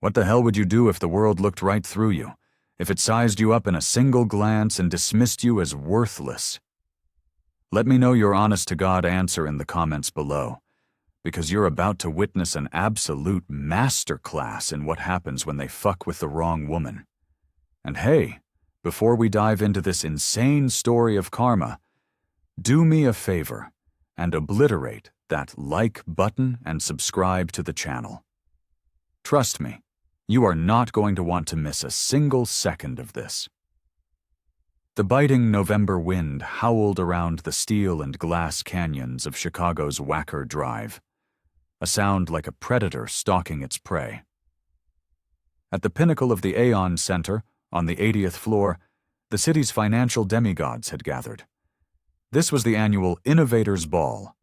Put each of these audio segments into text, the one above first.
What the hell would you do if the world looked right through you? If it sized you up in a single glance and dismissed you as worthless? Let me know your honest-to-God answer in the comments below, because you're about to witness an absolute masterclass in what happens when they fuck with the wrong woman. And hey, before we dive into this insane story of karma, do me a favor and obliterate that like button and subscribe to the channel. Trust me, you are not going to want to miss a single second of this. The biting November wind howled around the steel and glass canyons of Chicago's Wacker Drive, a sound like a predator stalking its prey. At the pinnacle of the Aon Center, on the 80th floor, the city's financial demigods had gathered. This was the annual Innovators Ball,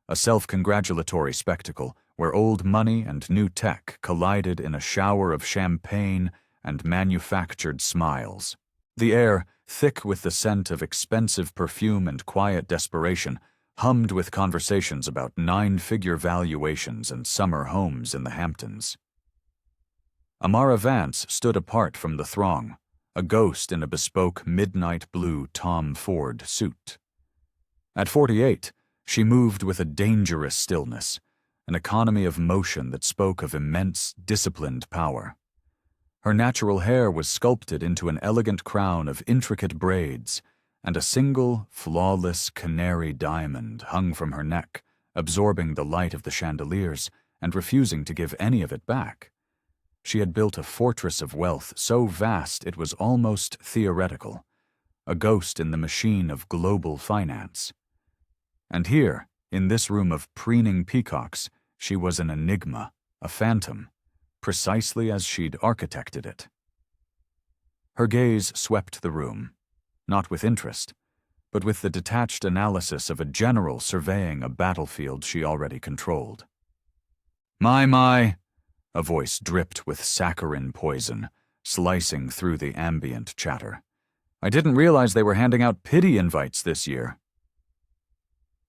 a self-congratulatory spectacle where old money and new tech collided in a shower of champagne and manufactured smiles. The air, thick with the scent of expensive perfume and quiet desperation, hummed with conversations about nine-figure valuations and summer homes in the Hamptons. Amara Vance stood apart from the throng, a ghost in a bespoke midnight blue Tom Ford suit. At 48, she moved with a dangerous stillness, an economy of motion that spoke of immense, disciplined power. Her natural hair was sculpted into an elegant crown of intricate braids, and a single, flawless canary diamond hung from her neck, absorbing the light of the chandeliers and refusing to give any of it back. She had built a fortress of wealth so vast it was almost theoretical, a ghost in the machine of global finance. And here, in this room of preening peacocks, she was an enigma, a phantom, precisely as she'd architected it. Her gaze swept the room, not with interest, but with the detached analysis of a general surveying a battlefield she already controlled. My, a voice dripped with saccharine poison, slicing through the ambient chatter. I didn't realize they were handing out pity invites this year.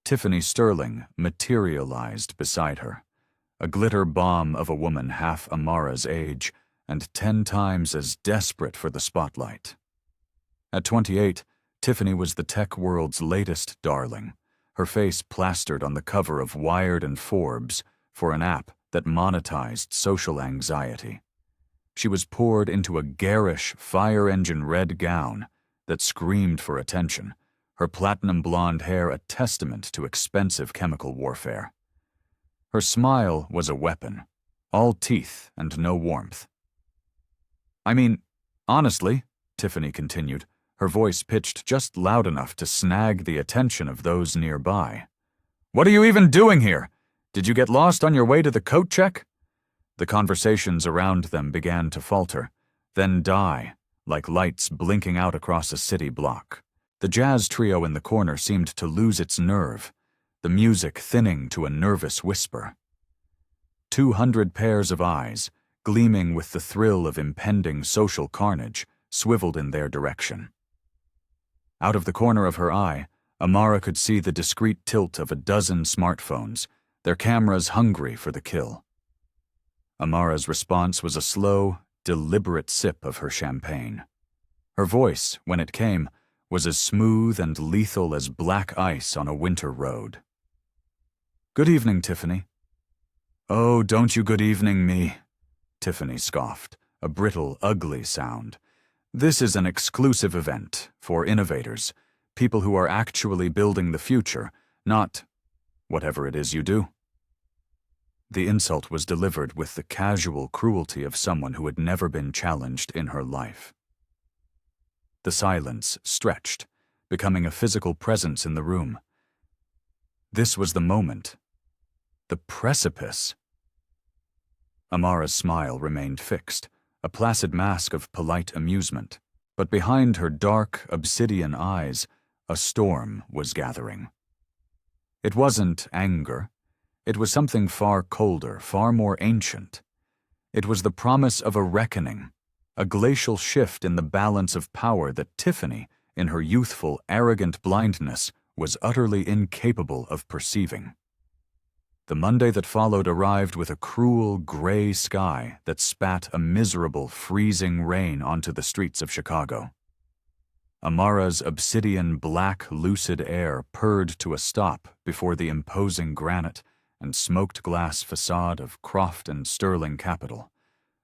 Tiffany Sterling materialized beside her, a glitter bomb of a woman half Amara's age and 10 times as desperate for the spotlight. At 28, Tiffany was the tech world's latest darling, her face plastered on the cover of Wired and Forbes for an app that monetized social anxiety. She was poured into a garish fire engine red gown that screamed for attention, her platinum blonde hair a testament to expensive chemical warfare. Her smile was a weapon, all teeth and no warmth. I mean, honestly, Tiffany continued, her voice pitched just loud enough to snag the attention of those nearby. What are you even doing here? Did you get lost on your way to the coat check? The conversations around them began to falter, then die, like lights blinking out across a city block. The jazz trio in the corner seemed to lose its nerve, the music thinning to a nervous whisper. 200 pairs of eyes, gleaming with the thrill of impending social carnage, swiveled in their direction. Out of the corner of her eye, Amara could see the discreet tilt of a dozen smartphones, their cameras hungry for the kill. Amara's response was a slow, deliberate sip of her champagne. Her voice, when it came, was as smooth and lethal as black ice on a winter road. Good evening, Tiffany. Oh, don't you good evening me, Tiffany scoffed, a brittle, ugly sound. This is an exclusive event for innovators, people who are actually building the future, not whatever it is you do. The insult was delivered with the casual cruelty of someone who had never been challenged in her life. The silence stretched, becoming a physical presence in the room. This was the moment. The precipice. Amara's smile remained fixed, a placid mask of polite amusement, but behind her dark, obsidian eyes, a storm was gathering. It wasn't anger. It was something far colder, far more ancient. It was the promise of a reckoning, a glacial shift in the balance of power that Tiffany, in her youthful, arrogant blindness, was utterly incapable of perceiving. The Monday that followed arrived with a cruel gray sky that spat a miserable, freezing rain onto the streets of Chicago. Amara's obsidian black, lucid air purred to a stop before the imposing granite and smoked glass facade of Croft and Sterling Capitol,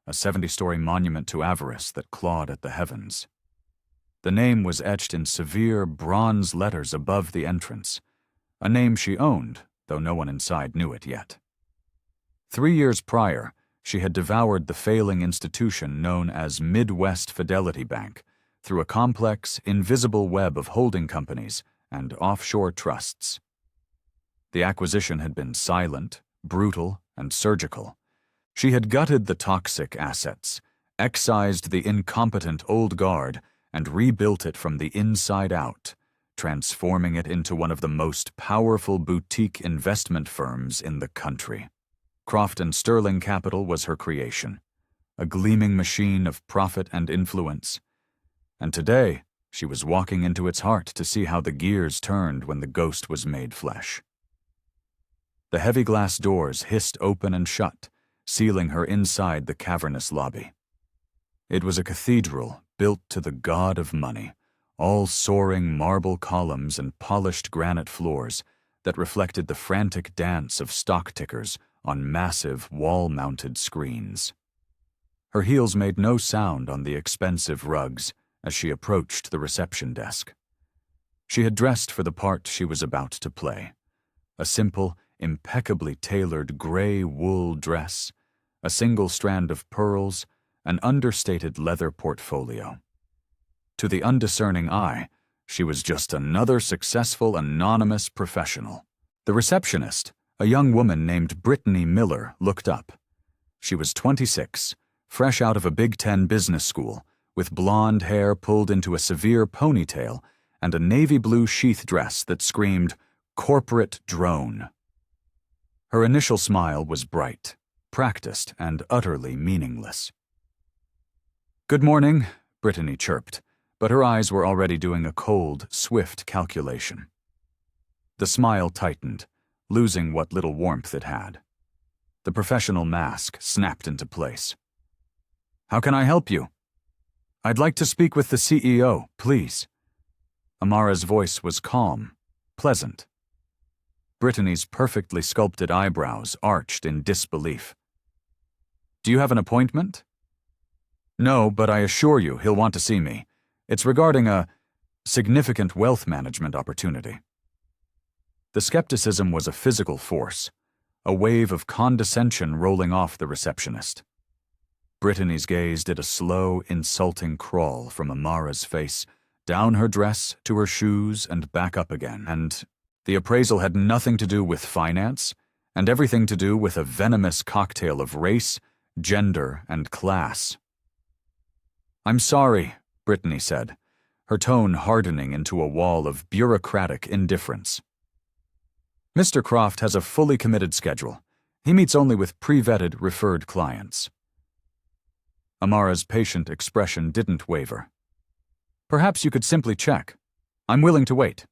a 70-story monument to avarice that clawed at the heavens. The name was etched in severe bronze letters above the entrance, a name she owned, though no one inside knew it yet. 3 years prior, she had devoured the failing institution known as Midwest Fidelity Bank through a complex, invisible web of holding companies and offshore trusts. The acquisition had been silent, brutal, and surgical. She had gutted the toxic assets, excised the incompetent old guard, and rebuilt it from the inside out, transforming it into one of the most powerful boutique investment firms in the country. Croft and Sterling Capital was her creation, a gleaming machine of profit and influence. And today, she was walking into its heart to see how the gears turned when the ghost was made flesh. The heavy glass doors hissed open and shut, sealing her inside the cavernous lobby. It was a cathedral built to the god of money, all soaring marble columns and polished granite floors that reflected the frantic dance of stock tickers on massive wall-mounted screens. Her heels made no sound on the expensive rugs as she approached the reception desk. She had dressed for the part she was about to play, a simple, impeccably tailored gray wool dress, a single strand of pearls, an understated leather portfolio. To the undiscerning eye, she was just another successful anonymous professional. The receptionist, a young woman named Brittany Miller, looked up. She was 26, fresh out of a Big Ten business school, with blonde hair pulled into a severe ponytail and a navy blue sheath dress that screamed, "Corporate Drone." Her initial smile was bright, practiced, and utterly meaningless. "Good morning," Brittany chirped, but her eyes were already doing a cold, swift calculation. The smile tightened, losing what little warmth it had. The professional mask snapped into place. "How can I help you?" "I'd like to speak with the CEO, please." Amara's voice was calm, pleasant. Brittany's perfectly sculpted eyebrows arched in disbelief. "Do you have an appointment?" "No, but I assure you he'll want to see me. It's regarding a significant wealth management opportunity." The skepticism was a physical force, a wave of condescension rolling off the receptionist. Brittany's gaze did a slow, insulting crawl from Amara's face, down her dress to her shoes and back up again, and the appraisal had nothing to do with finance and everything to do with a venomous cocktail of race, gender, and class. "I'm sorry," Brittany said, her tone hardening into a wall of bureaucratic indifference. "Mr. Croft has a fully committed schedule. He meets only with pre-vetted, referred clients." Amara's patient expression didn't waver. "Perhaps you could simply check. I'm willing to wait."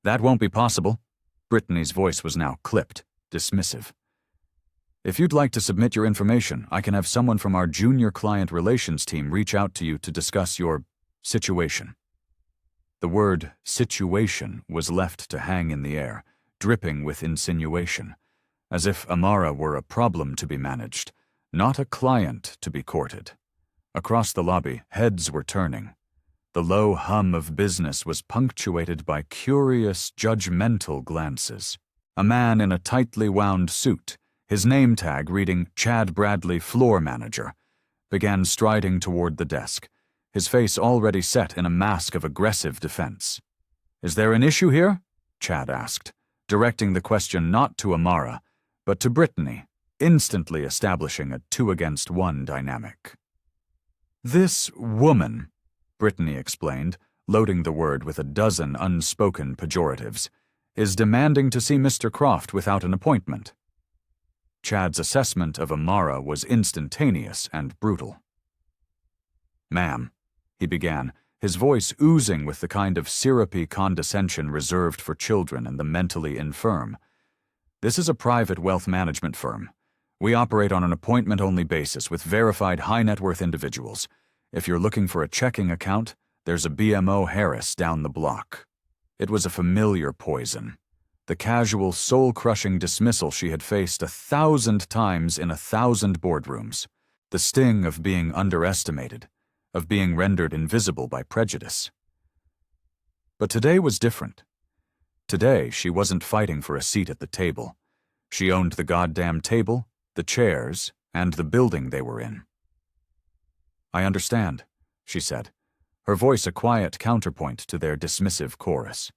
"That won't be possible." Brittany's voice was now clipped, dismissive. "If you'd like to submit your information, I can have someone from our junior client relations team reach out to you to discuss your situation." The word situation was left to hang in the air, dripping with insinuation, as if Amara were a problem to be managed, not a client to be courted. Across the lobby, heads were turning. The low hum of business was punctuated by curious, judgmental glances. A man in a tightly wound suit, his name tag reading Chad Bradley, floor manager, began striding toward the desk, his face already set in a mask of aggressive defense. "Is there an issue here?" Chad asked, directing the question not to Amara, but to Brittany, instantly establishing a 2-against-1 dynamic. "This woman," Brittany explained, loading the word with a dozen unspoken pejoratives, "is demanding to see Mr. Croft without an appointment." Chad's assessment of Amara was instantaneous and brutal. "Ma'am," he began, his voice oozing with the kind of syrupy condescension reserved for children and the mentally infirm, This is a private wealth management firm. We operate on an appointment-only basis with verified high-net-worth individuals. If you're looking for a checking account, there's a BMO Harris down the block." It was a familiar poison. The casual, soul-crushing dismissal she had faced 1,000 times in 1,000 boardrooms. The sting of being underestimated, of being rendered invisible by prejudice. But today was different. Today, she wasn't fighting for a seat at the table. She owned the goddamn table, the chairs, and the building they were in. "I understand," she said, her voice a quiet counterpoint to their dismissive chorus.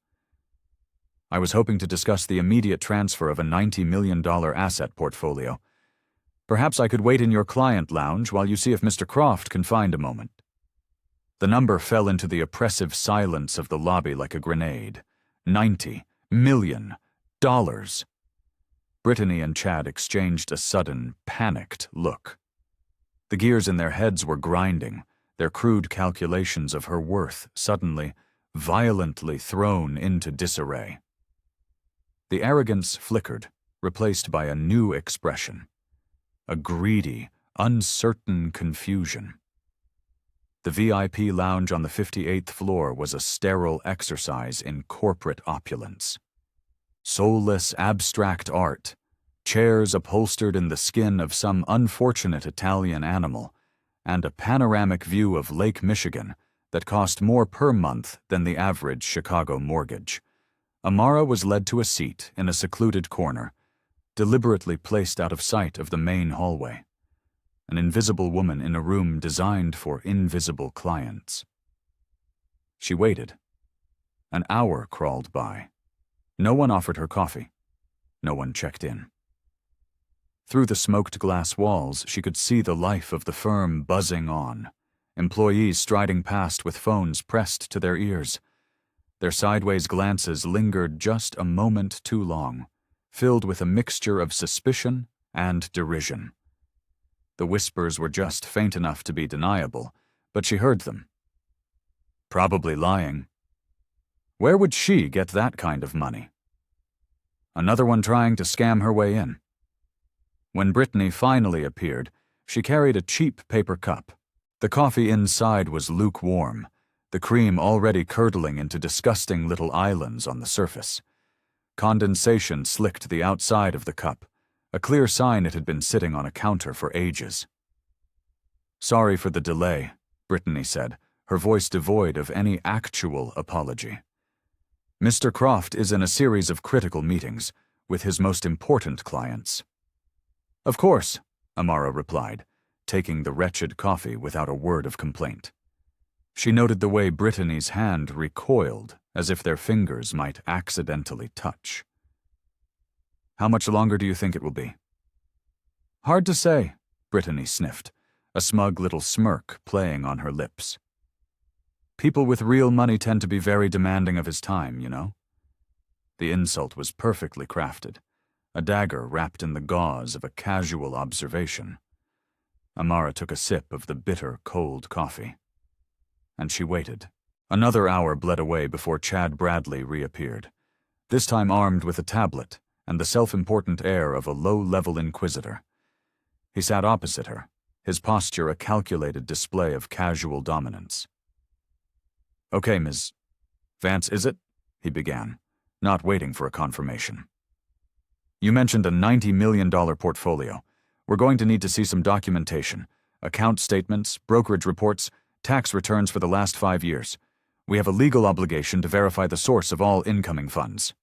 "I was hoping to discuss the immediate transfer of a $90 million asset portfolio. Perhaps I could wait in your client lounge while you see if Mr. Croft can find a moment." The number fell into the oppressive silence of the lobby like a grenade. $90 million. Brittany and Chad exchanged a sudden, panicked look. The gears in their heads were grinding, their crude calculations of her worth suddenly, violently thrown into disarray. The arrogance flickered, replaced by a new expression. A greedy, uncertain confusion. The VIP lounge on the 58th floor was a sterile exercise in corporate opulence. Soulless abstract art, chairs upholstered in the skin of some unfortunate Italian animal, and a panoramic view of Lake Michigan that cost more per month than the average Chicago mortgage. Amara was led to a seat in a secluded corner, deliberately placed out of sight of the main hallway. An invisible woman in a room designed for invisible clients. She waited. An hour crawled by. No one offered her coffee. No one checked in. Through the smoked glass walls, she could see the life of the firm buzzing on, employees striding past with phones pressed to their ears. Their sideways glances lingered just a moment too long, filled with a mixture of suspicion and derision. The whispers were just faint enough to be deniable, but she heard them. Probably lying. Where would she get that kind of money? Another one trying to scam her way in. When Brittany finally appeared, she carried a cheap paper cup. The coffee inside was lukewarm, the cream already curdling into disgusting little islands on the surface. Condensation slicked the outside of the cup, a clear sign it had been sitting on a counter for ages. "Sorry for the delay," Brittany said, her voice devoid of any actual apology. "Mr. Croft is in a series of critical meetings with his most important clients." "Of course," Amara replied, taking the wretched coffee without a word of complaint. She noted the way Brittany's hand recoiled, as if their fingers might accidentally touch. "How much longer do you think it will be?" "Hard to say," Brittany sniffed, a smug little smirk playing on her lips. "People with real money tend to be very demanding of his time, you know?" The insult was perfectly crafted, a dagger wrapped in the gauze of a casual observation. Amara took a sip of the bitter, cold coffee. And she waited. Another hour bled away before Chad Bradley reappeared, this time armed with a tablet and the self-important air of a low-level inquisitor. He sat opposite her, his posture a calculated display of casual dominance. "Okay, Ms. Vance, is it?" he began, not waiting for a confirmation. "You mentioned a $90 million portfolio. We're going to need to see some documentation, account statements, brokerage reports, tax returns for the last 5 years. We have a legal obligation to verify the source of all incoming funds."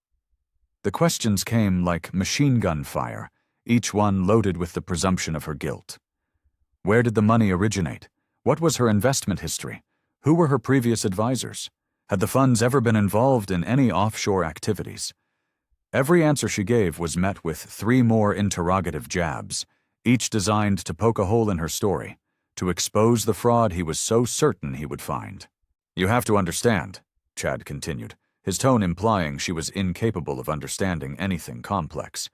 The questions came like machine gun fire, each one loaded with the presumption of her guilt. Where did the money originate? What was her investment history? Who were her previous advisors? Had the funds ever been involved in any offshore activities? Every answer she gave was met with 3 more interrogative jabs, each designed to poke a hole in her story, to expose the fraud he was so certain he would find. "You have to understand," Chad continued, his tone implying she was incapable of understanding anything complex.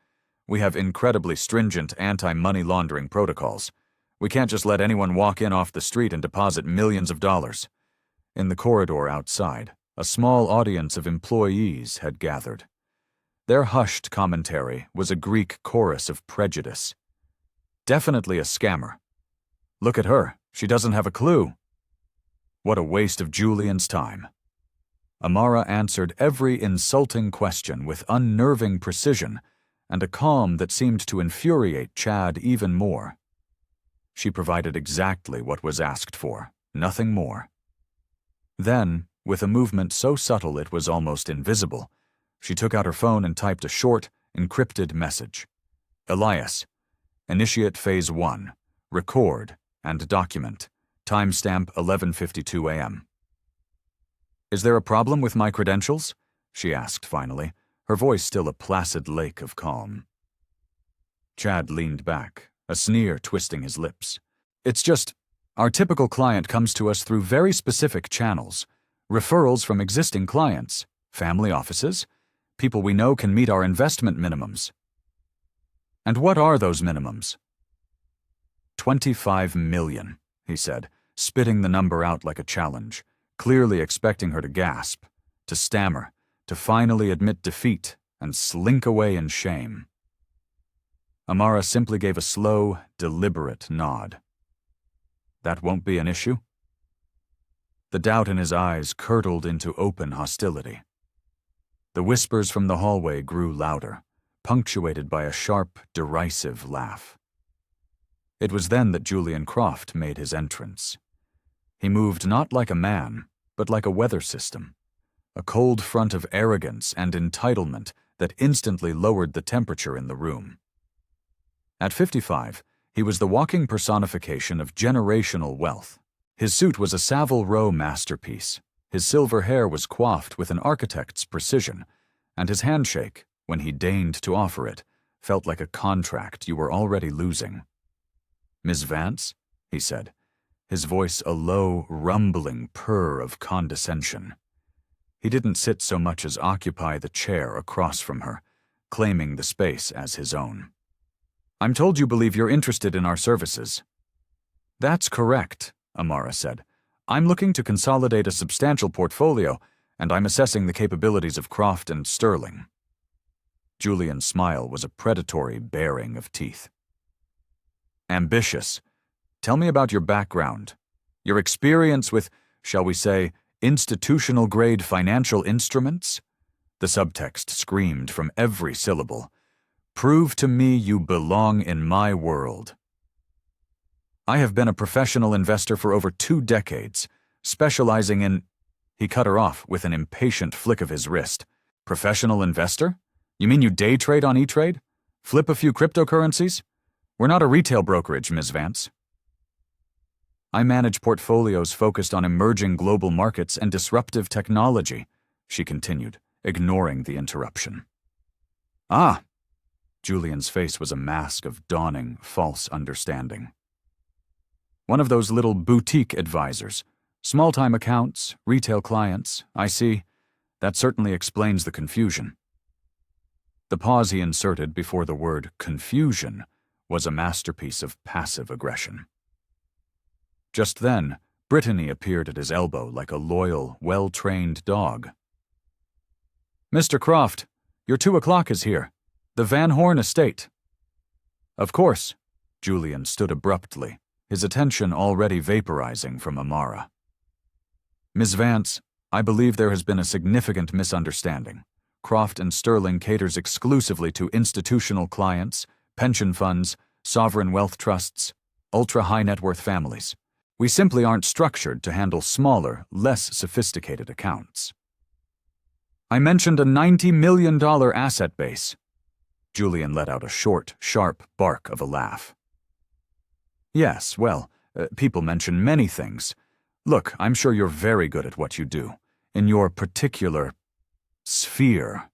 "We have incredibly stringent anti-money laundering protocols. We can't just let anyone walk in off the street and deposit millions of dollars." In the corridor outside, a small audience of employees had gathered. Their hushed commentary was a Greek chorus of prejudice. Definitely a scammer. Look at her, she doesn't have a clue. What a waste of Julian's time. Amara answered every insulting question with unnerving precision and a calm that seemed to infuriate Chad even more. She provided exactly what was asked for, nothing more. Then, with a movement so subtle it was almost invisible, she took out her phone and typed a short, encrypted message. Elias, initiate phase 1, record and document, timestamp 11:52 a.m. Is there a problem with my credentials? She asked finally, her voice still a placid lake of calm. Chad leaned back, a sneer twisting his lips. It's just, our typical client comes to us through very specific channels, referrals from existing clients, family offices, people we know can meet our investment minimums. And what are those minimums? 25 million, he said, spitting the number out like a challenge, clearly expecting her to gasp, to stammer, to finally admit defeat and slink away in shame. Amara simply gave a slow, deliberate nod. That won't be an issue? The doubt in his eyes curdled into open hostility. The whispers from the hallway grew louder, punctuated by a sharp, derisive laugh. It was then that Julian Croft made his entrance. He moved not like a man, but like a weather system, a cold front of arrogance and entitlement that instantly lowered the temperature in the room. At 55, he was the walking personification of generational wealth. His suit was a Savile Row masterpiece. His silver hair was coiffed with an architect's precision, and his handshake, when he deigned to offer it, felt like a contract you were already losing. "Miss Vance?" he said, his voice a low, rumbling purr of condescension. He didn't sit so much as occupy the chair across from her, claiming the space as his own. "I'm told you believe you're interested in our services." "That's correct," Amara said. "I'm looking to consolidate a substantial portfolio, and I'm assessing the capabilities of Croft and Sterling." Julian's smile was a predatory baring of teeth. "Ambitious. Tell me about your background, your experience with, shall we say, institutional-grade financial instruments?" The subtext screamed from every syllable. "Prove to me you belong in my world." "I have been a professional investor for over 2 decades, specializing in—" He cut her off with an impatient flick of his wrist. "Professional investor? You mean you day trade on E-Trade? Flip a few cryptocurrencies? We're not a retail brokerage, Ms. Vance." "I manage portfolios focused on emerging global markets and disruptive technology," she continued, ignoring the interruption. "Ah!" Julian's face was a mask of dawning, false understanding. "One of those little boutique advisors. Small-time accounts, retail clients, I see. That certainly explains the confusion." The pause he inserted before the word confusion was a masterpiece of passive aggression. Just then, Brittany appeared at his elbow like a loyal, well-trained dog. "Mr. Croft, your 2 o'clock is here. The Van Horn estate." "Of course." Julian stood abruptly, his attention already vaporizing from Amara. "Ms. Vance, I believe there has been a significant misunderstanding. Croft and Sterling caters exclusively to institutional clients, pension funds, sovereign wealth trusts, ultra-high net worth families. We simply aren't structured to handle smaller, less sophisticated accounts." "I mentioned a $90 million asset base." Julian let out a short, sharp bark of a laugh. "Yes, well, people mention many things. Look, I'm sure you're very good at what you do, in your particular sphere.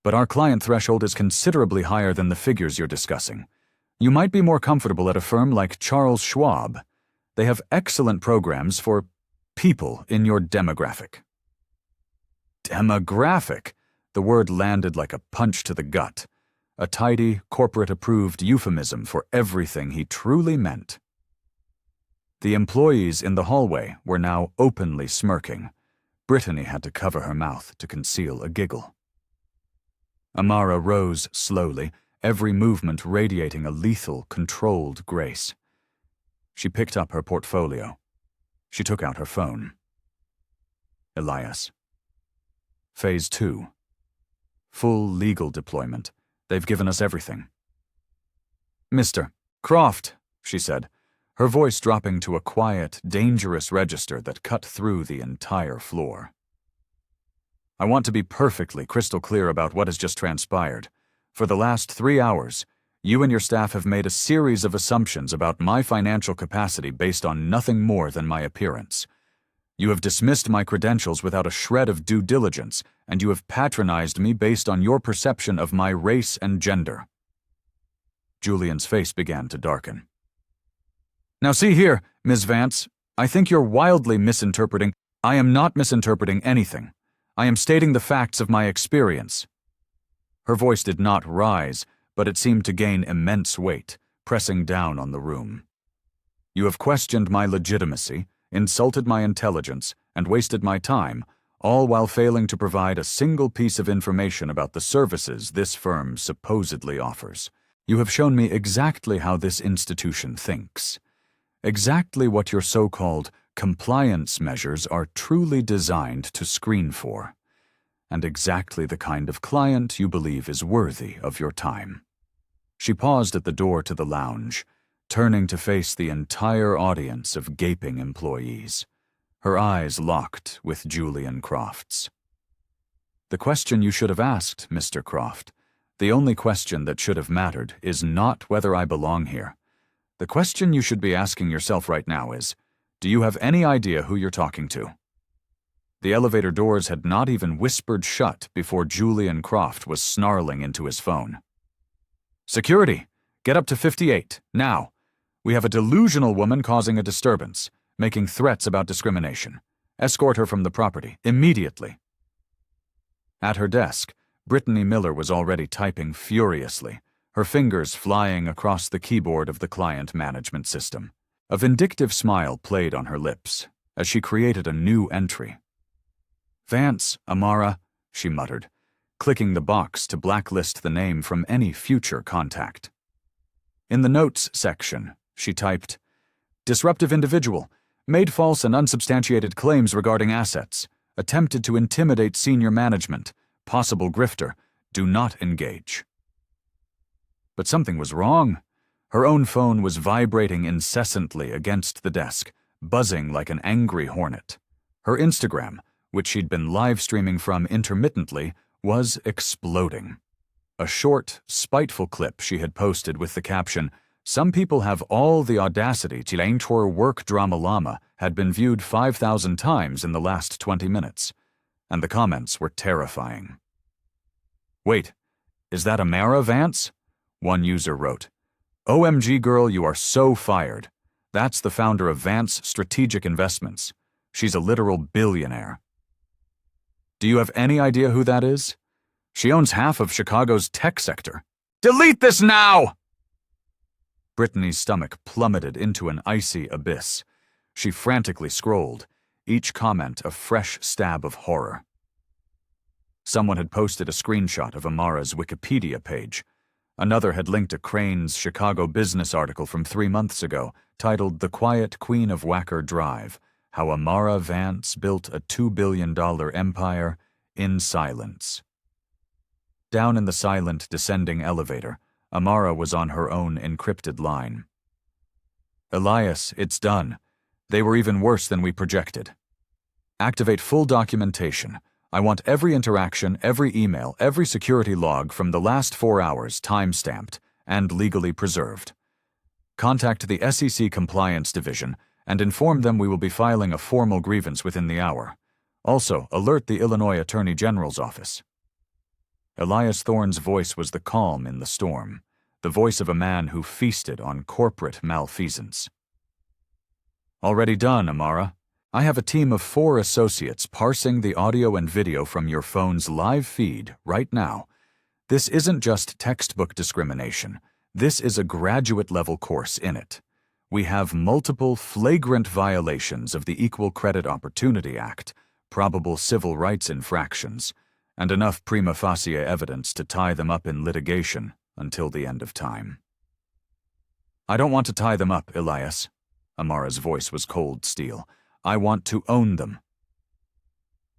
But our client threshold is considerably higher than the figures you're discussing. You might be more comfortable at a firm like Charles Schwab. They have excellent programs for people in your demographic." Demographic? The word landed like a punch to the gut, a tidy, corporate-approved euphemism for everything he truly meant. The employees in the hallway were now openly smirking. Brittany had to cover her mouth to conceal a giggle. Amara rose slowly, every movement radiating a lethal, controlled grace. She picked up her portfolio. She took out her phone. Elias. Phase 2. Full legal deployment. They've given us everything. Mr. Croft, she said, her voice dropping to a quiet, dangerous register that cut through the entire floor. I want to be perfectly crystal clear about what has just transpired. For the last 3 hours, you and your staff have made a series of assumptions about my financial capacity based on nothing more than my appearance. You have dismissed my credentials without a shred of due diligence, and you have patronized me based on your perception of my race and gender. Julian's face began to darken. Now see here, Ms. Vance, I think you're wildly misinterpreting. I am not misinterpreting anything. I am stating the facts of my experience. Her voice did not rise, but it seemed to gain immense weight, pressing down on the room. You have questioned my legitimacy, insulted my intelligence, and wasted my time, all while failing to provide a single piece of information about the services this firm supposedly offers. You have shown me exactly how this institution thinks. Exactly what your so-called compliance measures are truly designed to screen for, and exactly the kind of client you believe is worthy of your time. She paused at the door to the lounge, turning to face the entire audience of gaping employees, her eyes locked with Julian Croft's. The question you should have asked, Mr. Croft, the only question that should have mattered, is not whether I belong here. The question you should be asking yourself right now is, do you have any idea who you're talking to? The elevator doors had not even whispered shut before Julian Croft was snarling into his phone. Security, get up to 58, now. We have a delusional woman causing a disturbance, making threats about discrimination. Escort her from the property, immediately. At her desk, Brittany Miller was already typing furiously, her fingers flying across the keyboard of the client management system. A vindictive smile played on her lips as she created a new entry. Vance, Amara, she muttered, clicking the box to blacklist the name from any future contact. In the notes section, she typed, disruptive individual, made false and unsubstantiated claims regarding assets, attempted to intimidate senior management, possible grifter, do not engage. But something was wrong. Her own phone was vibrating incessantly against the desk, buzzing like an angry hornet. Her Instagram, which she'd been live streaming from intermittently, was exploding. A short, spiteful clip she had posted with the caption, "Some people have all the audacity to enter work drama llama," had been viewed 5,000 times in the last 20 minutes, and the comments were terrifying. Wait, is that Amara Vance? One user wrote, OMG girl, you are so fired. That's the founder of Vance Strategic Investments. She's a literal billionaire. Do you have any idea who that is? She owns half of Chicago's tech sector. Delete this now! Brittany's stomach plummeted into an icy abyss. She frantically scrolled, each comment a fresh stab of horror. Someone had posted a screenshot of Amara's Wikipedia page. Another had linked a Crane's Chicago Business article from 3 months ago, titled The Quiet Queen of Wacker Drive, How Amara Vance Built a $2 billion Empire in Silence. Down in the silent descending elevator, Amara was on her own encrypted line. Elias, it's done. They were even worse than we projected. Activate full documentation. I want every interaction, every email, every security log from the last 4 hours time-stamped and legally preserved. Contact the SEC Compliance Division and inform them we will be filing a formal grievance within the hour. Also, alert the Illinois Attorney General's office. Elias Thorne's voice was the calm in the storm, the voice of a man who feasted on corporate malfeasance. Already done, Amara. I have a team of 4 associates parsing the audio and video from your phone's live feed right now. This isn't just textbook discrimination. This is a graduate-level course in it. We have multiple flagrant violations of the Equal Credit Opportunity Act, probable civil rights infractions, and enough prima facie evidence to tie them up in litigation until the end of time. I don't want to tie them up, Elias. Amara's voice was cold steel. I want to own them.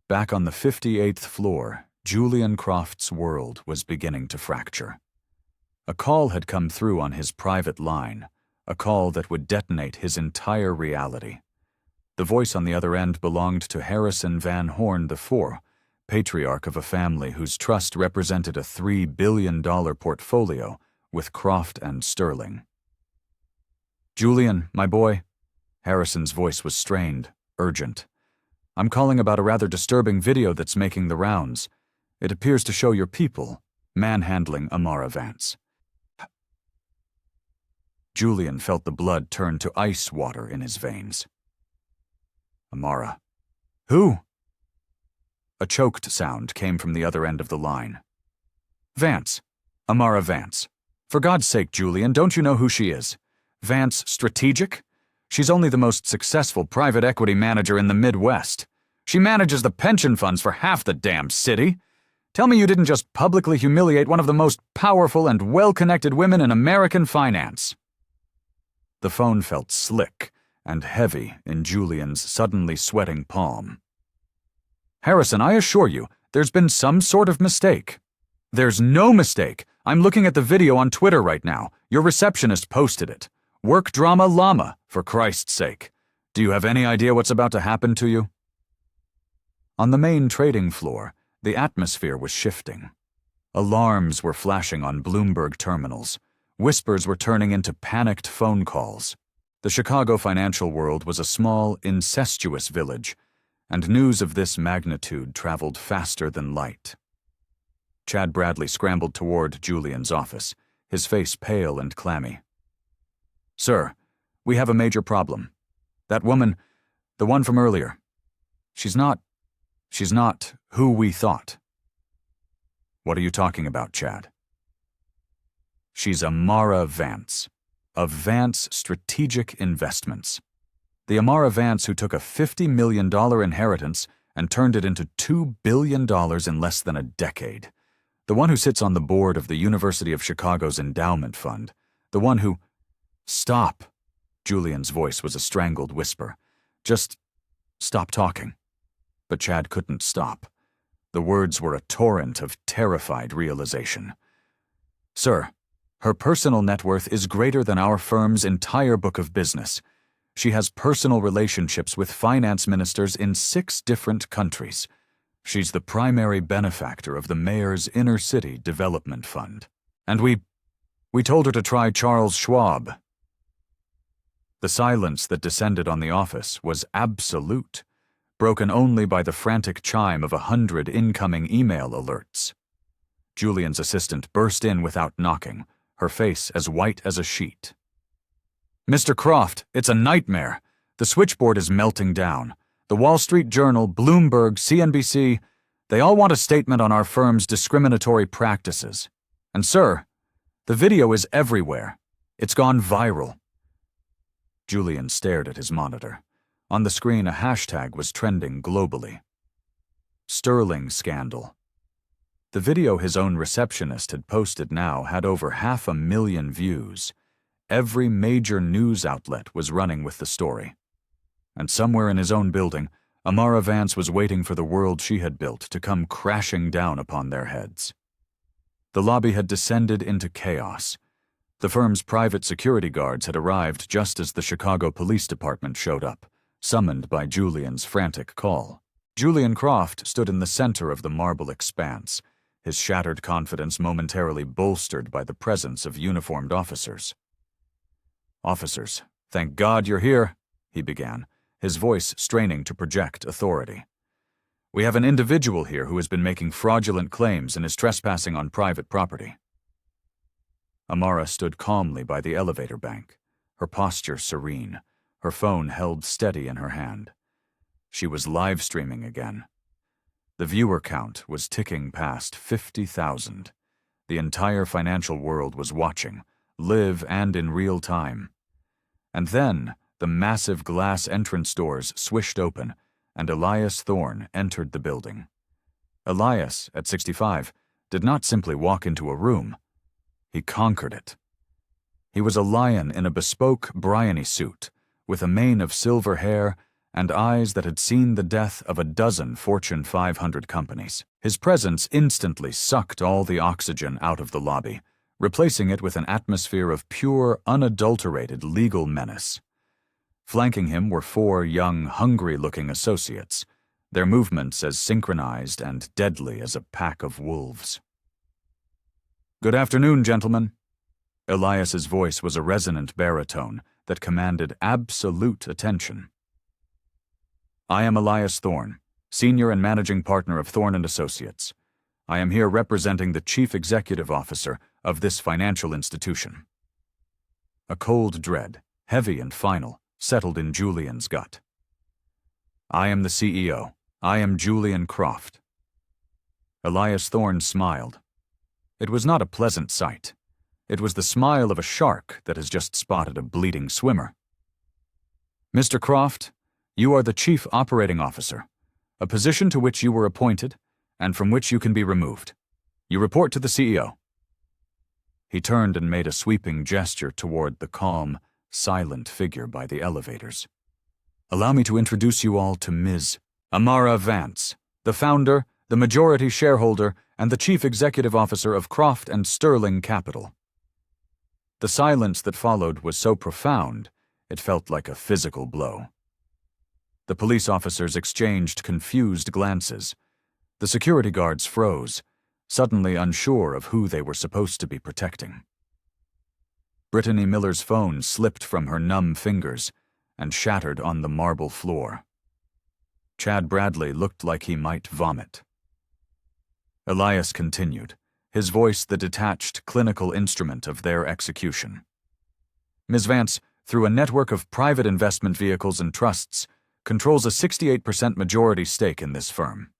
Back on the 58th floor, Julian Croft's world was beginning to fracture. A call had come through on his private line, a call that would detonate his entire reality. The voice on the other end belonged to Harrison Van Horn IV, patriarch of a family whose trust represented a $3 billion portfolio with Croft and Sterling. Julian, my boy. Harrison's voice was strained, urgent. I'm calling about a rather disturbing video that's making the rounds. It appears to show your people manhandling Amara Vance. Julian felt the blood turn to ice water in his veins. Amara. Who? A choked sound came from the other end of the line. Vance. Amara Vance. For God's sake, Julian, don't you know who she is? Vance Strategic? She's only the most successful private equity manager in the Midwest. She manages the pension funds for half the damn city. Tell me you didn't just publicly humiliate one of the most powerful and well-connected women in American finance. The phone felt slick and heavy in Julian's suddenly sweating palm. Harrison, I assure you, there's been some sort of mistake. There's no mistake. I'm looking at the video on Twitter right now. Your receptionist posted it. Work drama llama, for Christ's sake. Do you have any idea what's about to happen to you? On the main trading floor, the atmosphere was shifting. Alarms were flashing on Bloomberg terminals. Whispers were turning into panicked phone calls. The Chicago financial world was a small, incestuous village, and news of this magnitude traveled faster than light. Chad Bradley scrambled toward Julian's office, his face pale and clammy. Sir, we have a major problem. That woman, the one from earlier, she's not who we thought. What are you talking about, Chad? She's Amara Vance, of Vance Strategic Investments. The Amara Vance who took a $50 million inheritance and turned it into $2 billion in less than a decade. The one who sits on the board of the University of Chicago's endowment fund. The one who... Stop. Julian's voice was a strangled whisper. Just stop talking. But Chad couldn't stop. The words were a torrent of terrified realization. Sir, her personal net worth is greater than our firm's entire book of business. She has personal relationships with finance ministers in 6 different countries. She's the primary benefactor of the mayor's inner city development fund. And we told her to try Charles Schwab. The silence that descended on the office was absolute, broken only by the frantic chime of 100 incoming email alerts. Julian's assistant burst in without knocking, her face as white as a sheet. Mr. Croft, it's a nightmare. The switchboard is melting down. The Wall Street Journal, Bloomberg, CNBC, they all want a statement on our firm's discriminatory practices. And sir, the video is everywhere. It's gone viral. Julian stared at his monitor. On the screen, a hashtag was trending globally. Sterling scandal. The video his own receptionist had posted now had over 500,000 views. Every major news outlet was running with the story. And somewhere in his own building, Amara Vance was waiting for the world she had built to come crashing down upon their heads. The lobby had descended into chaos. The firm's private security guards had arrived just as the Chicago Police Department showed up, summoned by Julian's frantic call. Julian Croft stood in the center of the marble expanse, his shattered confidence momentarily bolstered by the presence of uniformed officers. Officers, thank God you're here, he began, his voice straining to project authority. We have an individual here who has been making fraudulent claims and is trespassing on private property. Amara stood calmly by the elevator bank, her posture serene, her phone held steady in her hand. She was live streaming again. The viewer count was ticking past 50,000. The entire financial world was watching, live and in real time. And then the massive glass entrance doors swished open, and Elias Thorne entered the building. Elias, at 65, did not simply walk into a room. He conquered it. He was a lion in a bespoke Bryony suit, with a mane of silver hair and eyes that had seen the death of a dozen Fortune 500 companies. His presence instantly sucked all the oxygen out of the lobby, replacing it with an atmosphere of pure, unadulterated legal menace. Flanking him were 4 young, hungry-looking associates, their movements as synchronized and deadly as a pack of wolves. "Good afternoon, gentlemen." Elias's voice was a resonant baritone that commanded absolute attention. "I am Elias Thorne, Senior and Managing Partner of Thorne & Associates. I am here representing the Chief Executive Officer of this financial institution." A cold dread, heavy and final, settled in Julian's gut. "I am the CEO. I am Julian Croft." Elias Thorne smiled. It was not a pleasant sight. It was the smile of a shark that has just spotted a bleeding swimmer. "Mr. Croft, you are the Chief Operating Officer, a position to which you were appointed and from which you can be removed. You report to the CEO." He turned and made a sweeping gesture toward the calm, silent figure by the elevators. "Allow me to introduce you all to Ms. Amara Vance, the founder, the majority shareholder, and the Chief Executive Officer of Croft and Sterling Capital." The silence that followed was so profound, it felt like a physical blow. The police officers exchanged confused glances. The security guards froze, suddenly unsure of who they were supposed to be protecting. Brittany Miller's phone slipped from her numb fingers and shattered on the marble floor. Chad Bradley looked like he might vomit. Elias continued, his voice the detached clinical instrument of their execution. "Ms. Vance, through a network of private investment vehicles and trusts, controls a 68% majority stake in this firm.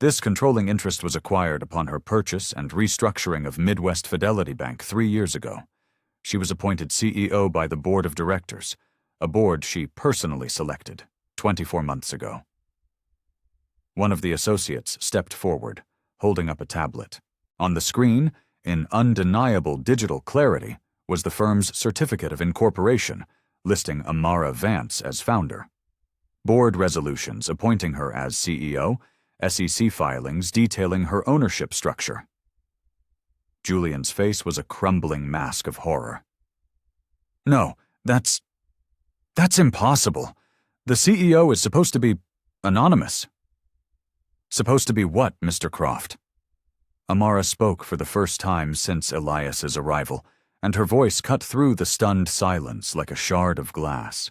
This controlling interest was acquired upon her purchase and restructuring of Midwest Fidelity Bank 3 years ago. She was appointed CEO by the board of directors, a board she personally selected 24 months ago." One of the associates stepped forward, holding up a tablet. On the screen, in undeniable digital clarity, was the firm's certificate of incorporation, listing Amara Vance as founder. Board resolutions appointing her as CEO, SEC filings detailing her ownership structure. Julian's face was a crumbling mask of horror. "No, that's impossible. The CEO is supposed to be anonymous." "Supposed to be what, Mr. Croft?" Amara spoke for the first time since Elias's arrival, and her voice cut through the stunned silence like a shard of glass.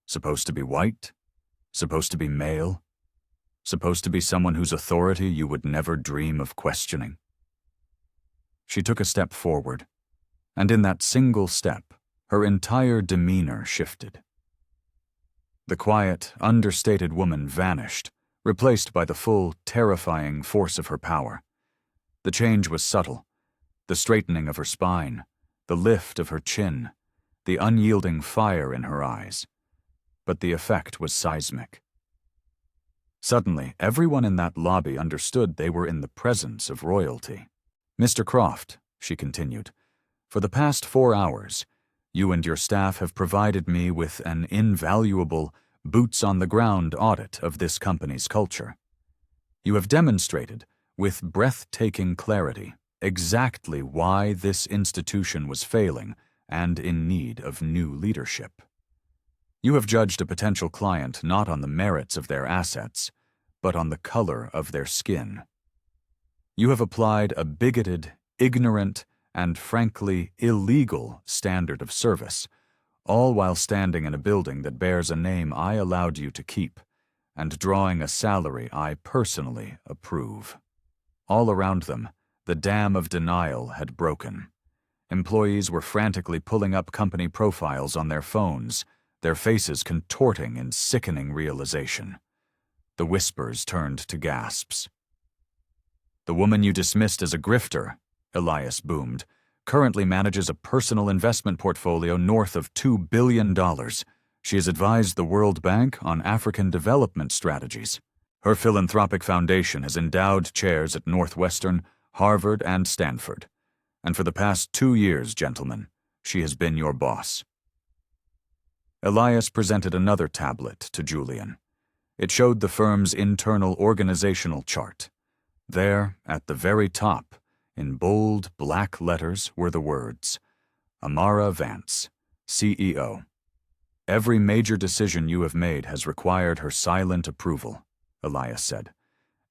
"Supposed to be white? Supposed to be male? Supposed to be someone whose authority you would never dream of questioning?" She took a step forward, and in that single step, her entire demeanor shifted. The quiet, understated woman vanished, replaced by the full, terrifying force of her power. The change was subtle, the straightening of her spine, the lift of her chin, the unyielding fire in her eyes. But the effect was seismic. Suddenly, everyone in that lobby understood they were in the presence of royalty. "Mr. Croft," she continued, "for the past 4 hours, you and your staff have provided me with an invaluable, boots-on-the-ground audit of this company's culture. You have demonstrated, with breathtaking clarity, exactly why this institution was failing and in need of new leadership. You have judged a potential client not on the merits of their assets, but on the color of their skin. You have applied a bigoted, ignorant, and frankly illegal standard of service, all while standing in a building that bears a name I allowed you to keep, and drawing a salary I personally approve." All around them, the dam of denial had broken. Employees were frantically pulling up company profiles on their phones, their faces contorting in sickening realization. The whispers turned to gasps. "The woman you dismissed as a grifter," Elias boomed, "currently manages a personal investment portfolio north of $2 billion. She has advised the World Bank on African development strategies. Her philanthropic foundation has endowed chairs at Northwestern, Harvard, and Stanford. And for the past 2 years, gentlemen, she has been your boss. Elias presented another tablet to Julian. It showed the firm's internal organizational chart. There, at the very top, in bold black letters, were the words, Amara Vance, CEO. Every major decision you have made has required her silent approval, Elias said.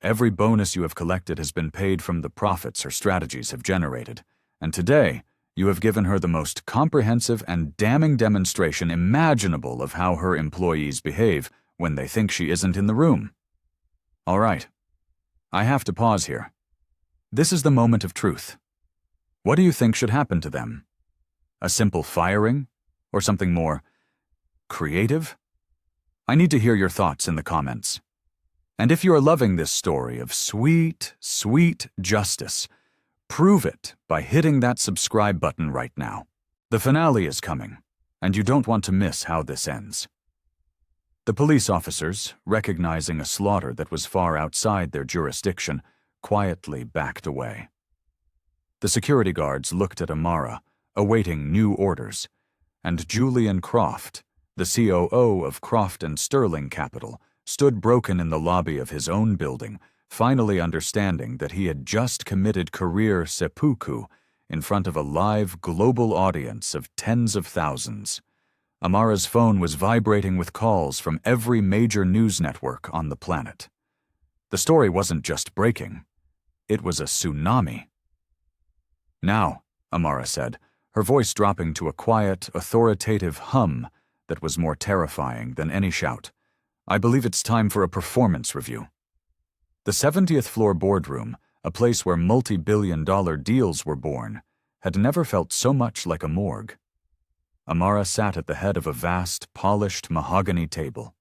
Every bonus you have collected has been paid from the profits her strategies have generated, and today you have given her the most comprehensive and damning demonstration imaginable of how her employees behave when they think she isn't in the room. All right. I have to pause here. This is the moment of truth. What do you think should happen to them? A simple firing? Or something more creative? I need to hear your thoughts in the comments. And if you are loving this story of sweet, sweet justice, prove it by hitting that subscribe button right now. The finale is coming, and you don't want to miss how this ends. The police officers, recognizing a slaughter that was far outside their jurisdiction, quietly backed away. The security guards looked at Amara, awaiting new orders, and Julian Croft, the COO of Croft and Sterling Capital, stood broken in the lobby of his own building, finally understanding that he had just committed career seppuku in front of a live global audience of tens of thousands. Amara's phone was vibrating with calls from every major news network on the planet. The story wasn't just breaking. It was a tsunami. Now, Amara said, her voice dropping to a quiet, authoritative hum that was more terrifying than any shout. I believe it's time for a performance review. The 70th floor boardroom, a place where multi-billion-dollar deals were born, had never felt so much like a morgue. Amara sat at the head of a vast, polished mahogany table.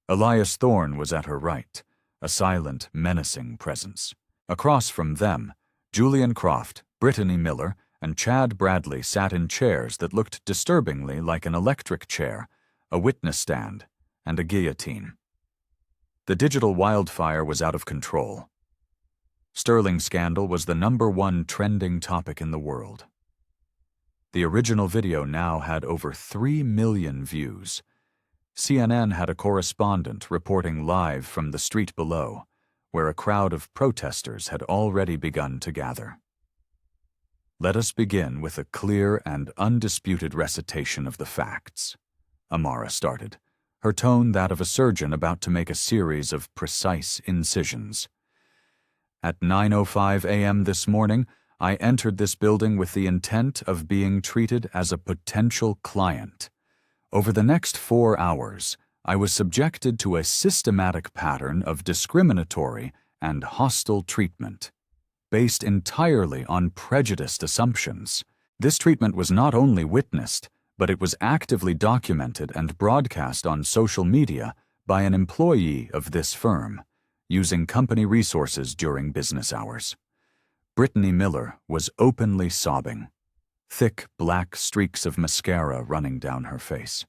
Elias Thorne was at her right, a silent, menacing presence. Across from them, Julian Croft, Brittany Miller, and Chad Bradley sat in chairs that looked disturbingly like an electric chair, a witness stand, and a guillotine. The digital wildfire was out of control. Sterling scandal was the #1 trending topic in the world. The original video now had over 3 million views. CNN had a correspondent reporting live from the street below, where a crowd of protesters had already begun to gather. Let us begin with a clear and undisputed recitation of the facts, Amara started, her tone that of a surgeon about to make a series of precise incisions. At 9:05 a.m. this morning, I entered this building with the intent of being treated as a potential client. Over the next 4 hours, I was subjected to a systematic pattern of discriminatory and hostile treatment, based entirely on prejudiced assumptions. This treatment was not only witnessed, but it was actively documented and broadcast on social media by an employee of this firm, using company resources during business hours. Brittany Miller was openly sobbing, thick black streaks of mascara running down her face.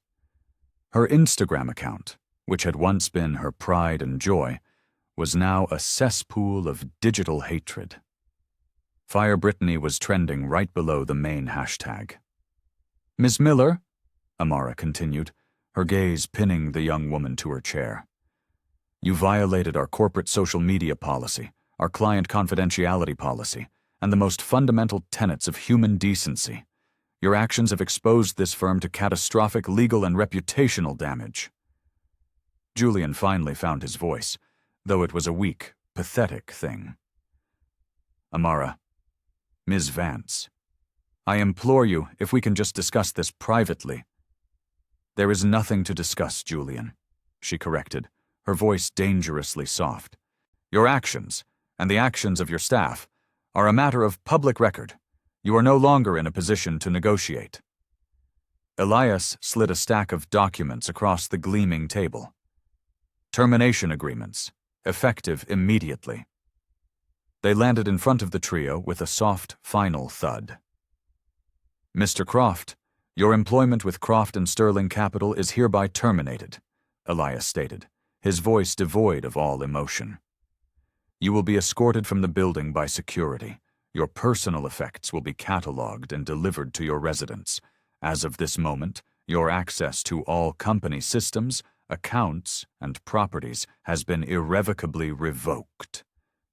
Her Instagram account, which had once been her pride and joy, was now a cesspool of digital hatred. Fire Brittany was trending right below the main hashtag. Ms. Miller, Amara continued, her gaze pinning the young woman to her chair. You violated our corporate social media policy, our client confidentiality policy, and the most fundamental tenets of human decency. Your actions have exposed this firm to catastrophic legal and reputational damage. Julian finally found his voice, though it was a weak, pathetic thing. Amara, Ms. Vance, I implore you if we can just discuss this privately. There is nothing to discuss, Julian, she corrected, her voice dangerously soft. Your actions, and the actions of your staff, are a matter of public record. You are no longer in a position to negotiate. Elias slid a stack of documents across the gleaming table. Termination agreements, effective immediately. They landed in front of the trio with a soft, final thud. Mr. Croft, your employment with Croft and Sterling Capital is hereby terminated, Elias stated, his voice devoid of all emotion. "You will be escorted from the building by security. Your personal effects will be catalogued and delivered to your residence. As of this moment, your access to all company systems, accounts, and properties has been irrevocably revoked."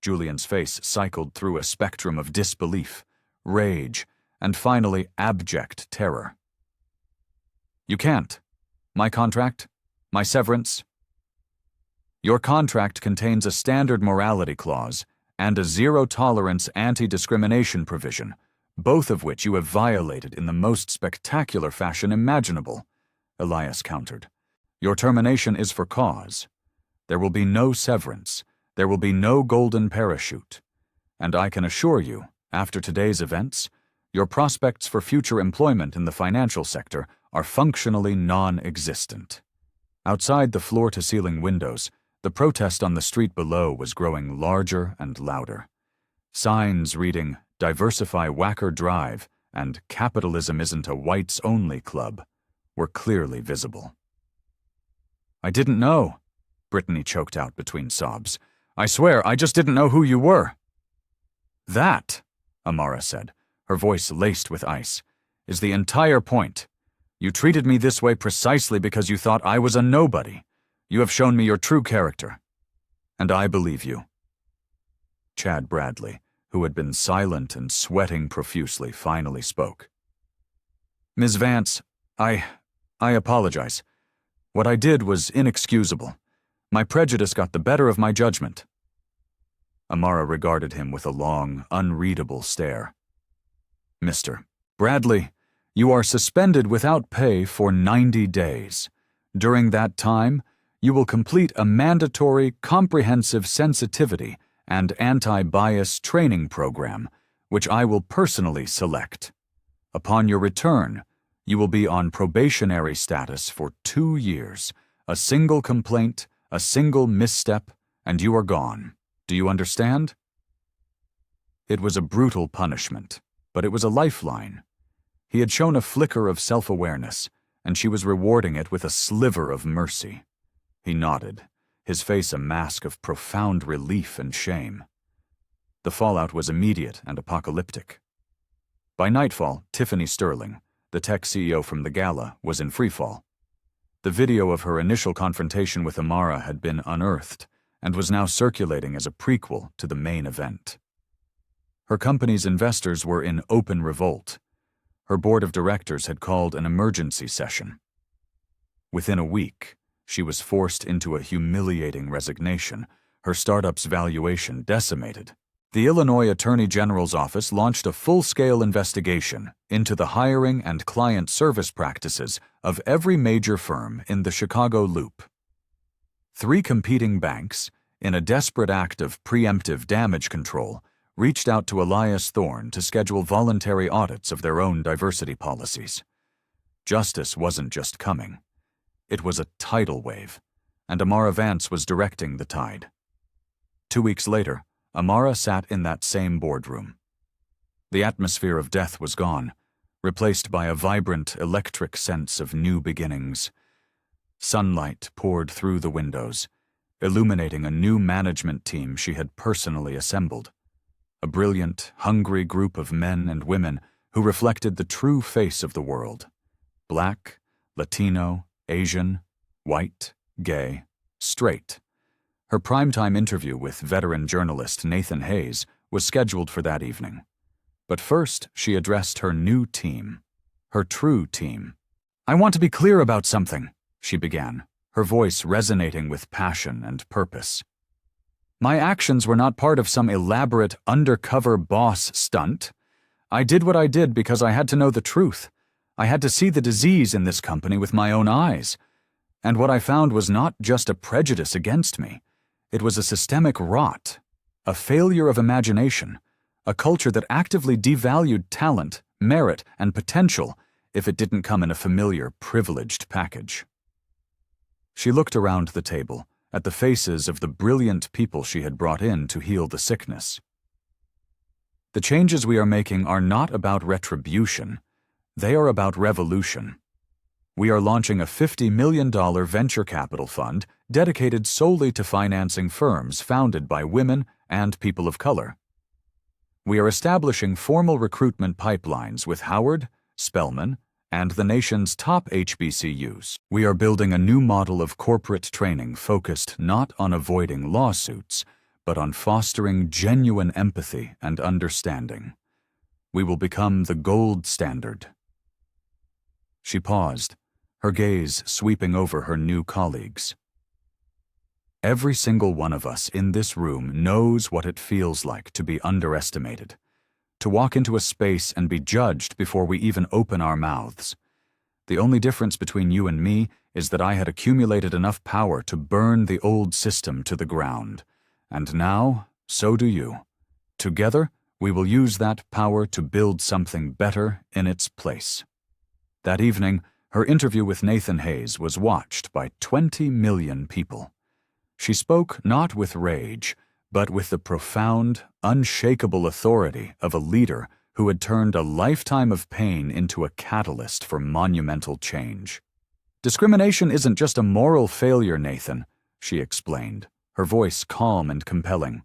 Julian's face cycled through a spectrum of disbelief, rage, and finally abject terror. "You can't. My contract? My severance?" "Your contract contains a standard morality clause and a zero-tolerance anti-discrimination provision, both of which you have violated in the most spectacular fashion imaginable," Elias countered. "Your termination is for cause. There will be no severance. There will be no golden parachute. And I can assure you, after today's events, your prospects for future employment in the financial sector are functionally non-existent." Outside the floor-to-ceiling windows, the protest on the street below was growing larger and louder. Signs reading, "Diversify Wacker Drive" and "Capitalism isn't a whites-only club" were clearly visible. "I didn't know," Brittany choked out between sobs. "I swear, I just didn't know who you were." "That," Amara said, her voice laced with ice, "is the entire point. You treated me this way precisely because you thought I was a nobody. You have shown me your true character. And I believe you." Chad Bradley, who had been silent and sweating profusely, finally spoke. "Ms. Vance, I apologize. What I did was inexcusable. My prejudice got the better of my judgment." Amara regarded him with a long, unreadable stare. "Mr. Bradley, you are suspended without pay for 90 days. During that time, you will complete a mandatory, comprehensive sensitivity and anti-bias training program, which I will personally select. Upon your return, you will be on probationary status for 2 years. A single complaint, a single misstep, and you are gone. Do you understand?" It was a brutal punishment, but it was a lifeline. He had shown a flicker of self-awareness, and she was rewarding it with a sliver of mercy. He nodded, his face a mask of profound relief and shame. The fallout was immediate and apocalyptic. By nightfall, Tiffany Sterling, the tech CEO from the Gala, was in freefall. The video of her initial confrontation with Amara had been unearthed and was now circulating as a prequel to the main event. Her company's investors were in open revolt. Her board of directors had called an emergency session. Within a week, she was forced into a humiliating resignation, her startup's valuation decimated. The Illinois Attorney General's office launched a full-scale investigation into the hiring and client service practices of every major firm in the Chicago Loop. 3 competing banks, in a desperate act of preemptive damage control, reached out to Elias Thorne to schedule voluntary audits of their own diversity policies. Justice wasn't just coming. It was a tidal wave, and Amara Vance was directing the tide. 2 weeks later, Amara sat in that same boardroom. The atmosphere of death was gone, replaced by a vibrant, electric sense of new beginnings. Sunlight poured through the windows, illuminating a new management team she had personally assembled. A brilliant, hungry group of men and women who reflected the true face of the world: Black, Latino, Asian, white, gay, straight. Her primetime interview with veteran journalist Nathan Hayes was scheduled for that evening. But first, she addressed her new team, her true team. "I want to be clear about something," she began, her voice resonating with passion and purpose. "My actions were not part of some elaborate undercover boss stunt. I did what I did because I had to know the truth. I had to see the disease in this company with my own eyes. And what I found was not just a prejudice against me. It was a systemic rot, a failure of imagination, a culture that actively devalued talent, merit, and potential if it didn't come in a familiar, privileged package." She looked around the table, at the faces of the brilliant people she had brought in to heal the sickness. "The changes we are making are not about retribution. They are about revolution. We are launching a $50 million venture capital fund dedicated solely to financing firms founded by women and people of color. We are establishing formal recruitment pipelines with Howard, Spelman, and the nation's top HBCUs. We are building a new model of corporate training focused not on avoiding lawsuits, but on fostering genuine empathy and understanding. We will become the gold standard. She paused, her gaze sweeping over her new colleagues. Every single one of us in this room knows what it feels like to be underestimated, to walk into a space and be judged before we even open our mouths. The only difference between you and me is that I had accumulated enough power to burn the old system to the ground. And now, so do you. Together, we will use that power to build something better in its place. That evening, her interview with Nathan Hayes was watched by 20 million people. She spoke not with rage, but with the profound, unshakable authority of a leader who had turned a lifetime of pain into a catalyst for monumental change. Discrimination isn't just a moral failure, Nathan, she explained, her voice calm and compelling.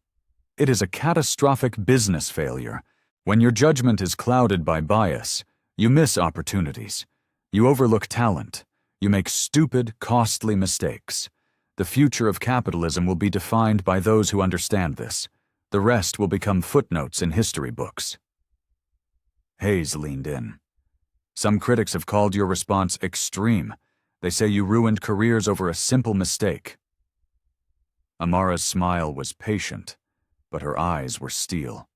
It is a catastrophic business failure. When your judgment is clouded by bias, you miss opportunities. You overlook talent. You make stupid, costly mistakes. The future of capitalism will be defined by those who understand this. The rest will become footnotes in history books. Hayes leaned in. Some critics have called your response extreme. They say you ruined careers over a simple mistake. Amara's smile was patient, but her eyes were steel.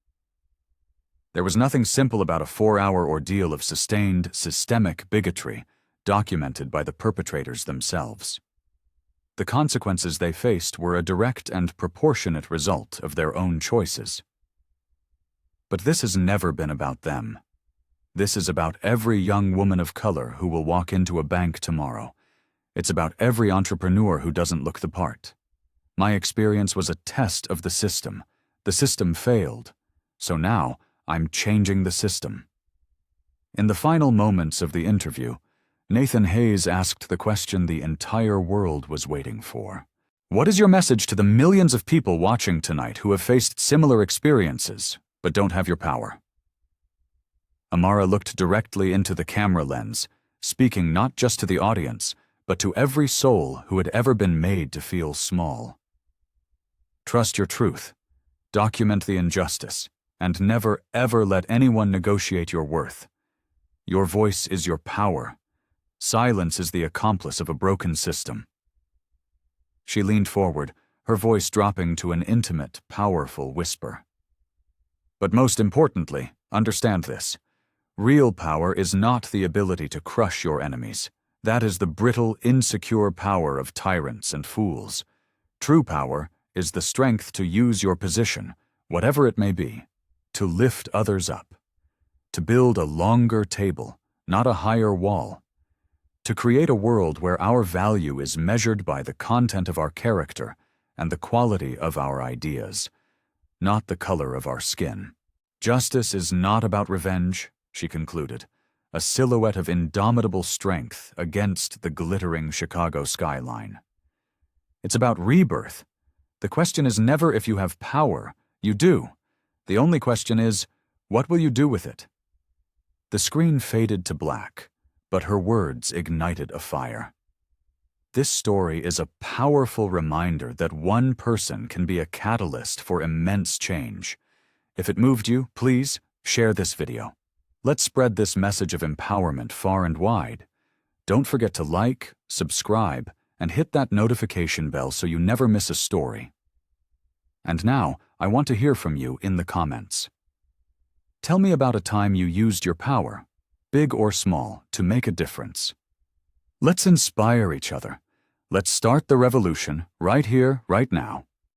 There was nothing simple about a 4-hour ordeal of sustained, systemic bigotry, documented by the perpetrators themselves. The consequences they faced were a direct and proportionate result of their own choices. But this has never been about them. This is about every young woman of color who will walk into a bank tomorrow. It's about every entrepreneur who doesn't look the part. My experience was a test of the system. The system failed. So now, I'm changing the system. In the final moments of the interview, Nathan Hayes asked the question the entire world was waiting for. What is your message to the millions of people watching tonight who have faced similar experiences, but don't have your power? Amara looked directly into the camera lens, speaking not just to the audience, but to every soul who had ever been made to feel small. Trust your truth, document the injustice, and never ever let anyone negotiate your worth. Your voice is your power. Silence is the accomplice of a broken system. She leaned forward, her voice dropping to an intimate, powerful whisper. But most importantly, understand this. Real power is not the ability to crush your enemies. That is the brittle, insecure power of tyrants and fools. True power is the strength to use your position, whatever it may be, to lift others up, to build a longer table, not a higher wall, to create a world where our value is measured by the content of our character and the quality of our ideas, not the color of our skin. Justice is not about revenge, she concluded, a silhouette of indomitable strength against the glittering Chicago skyline. It's about rebirth. The question is never if you have power. You do. The only question is, what will you do with it? The screen faded to black, but her words ignited a fire. This story is a powerful reminder that one person can be a catalyst for immense change. If it moved you, please share this video. Let's spread this message of empowerment far and wide. Don't forget to like, subscribe, and hit that notification bell so you never miss a story. And now, I want to hear from you in the comments. Tell me about a time you used your power, big or small, to make a difference. Let's inspire each other. Let's start the revolution right here, right now.